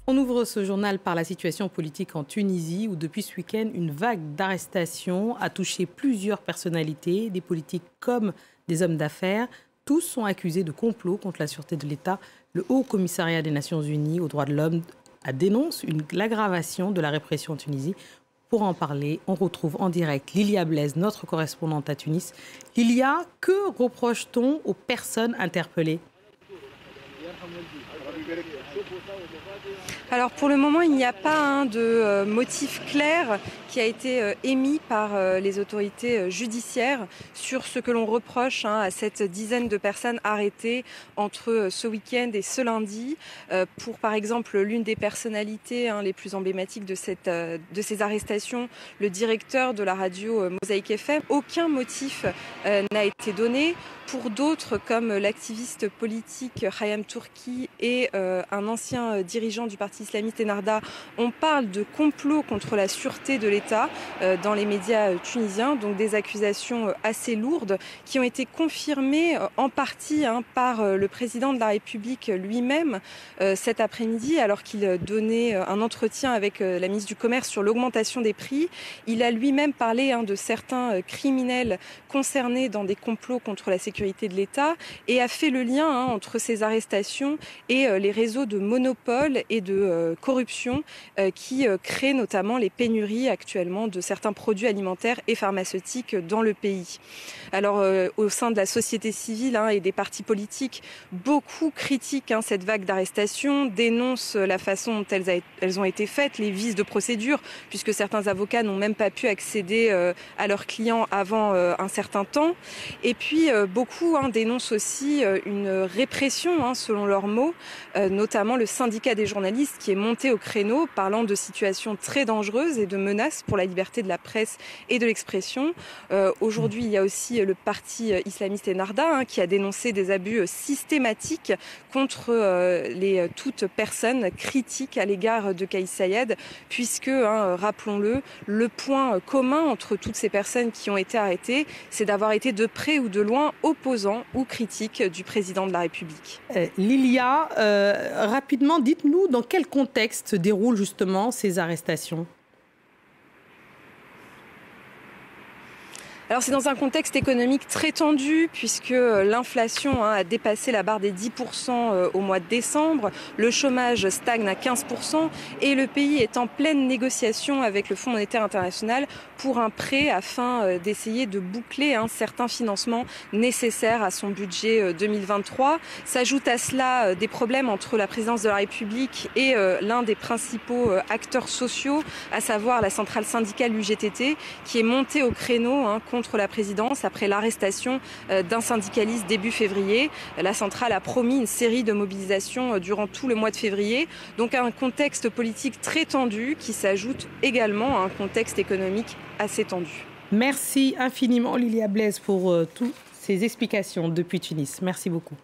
On ouvre ce journal par la situation politique en Tunisie où depuis ce week-end, une vague d'arrestations a touché plusieurs personnalités, des politiques comme des hommes d'affaires. Tous sont accusés de complot contre la sûreté de l'État. Le Haut Commissariat des Nations Unies aux droits de l'homme dénonce l'aggravation de la répression en Tunisie. Pour en parler, on retrouve en direct Lilia Blaise, notre correspondante à Tunis. Lilia, que reproche-t-on aux personnes interpellées ? Alors pour le moment, il n'y a pas de motif clair qui a été émis par les autorités judiciaires sur ce que l'on reproche à cette dizaine de personnes arrêtées entre ce week-end et ce lundi. Pour par exemple l'une des personnalités les plus emblématiques de ces arrestations, le directeur de la radio Mosaïque FM, aucun motif n'a été donné. Pour d'autres, comme l'activiste politique Hayam Turki et un ancien dirigeant du parti islamiste Ennahda, on parle de complot contre la sûreté de l'État dans les médias tunisiens. Donc des accusations assez lourdes qui ont été confirmées en partie par le président de la République lui-même cet après-midi, alors qu'il donnait un entretien avec la ministre du Commerce sur l'augmentation des prix. Il a lui-même parlé de certains criminels concernés dans des complots contre la sécurité de l'État et a fait le lien entre ces arrestations et les réseaux de monopole et de corruption qui créent notamment les pénuries actuellement de certains produits alimentaires et pharmaceutiques dans le pays. Alors au sein de la société civile et des partis politiques, beaucoup critiquent cette vague d'arrestations, dénoncent la façon dont elles ont été faites, les vices de procédure, puisque certains avocats n'ont même pas pu accéder à leurs clients avant un certain temps. Et puis beaucoup dénoncent aussi une répression, selon leurs mots, notamment le syndicat des journalistes qui est monté au créneau, parlant de situations très dangereuses et de menaces pour la liberté de la presse et de l'expression. Aujourd'hui, il y a aussi le parti islamiste Ennahda qui a dénoncé des abus systématiques contre toute personne critique à l'égard de Kais Saied, puisque, rappelons-le, le point commun entre toutes ces personnes qui ont été arrêtées, c'est d'avoir été de près ou de loin opposants ou critiques du président de la République. Lilia, rapidement, dites-nous dans quel contexte se déroulent justement ces arrestations ? Alors c'est dans un contexte économique très tendu puisque l'inflation a dépassé la barre des 10% au mois de décembre, le chômage stagne à 15% et le pays est en pleine négociation avec le Fonds monétaire international pour un prêt afin d'essayer de boucler certains financements nécessaires à son budget 2023. S'ajoutent à cela des problèmes entre la présidence de la République et l'un des principaux acteurs sociaux, à savoir la centrale syndicale UGTT, qui est montée au créneau contre la présidence après l'arrestation d'un syndicaliste début février. La centrale a promis une série de mobilisations durant tout le mois de février. Donc un contexte politique très tendu qui s'ajoute également à un contexte économique assez tendu. Merci infiniment Lilia Blaise pour toutes ces explications depuis Tunis. Merci beaucoup.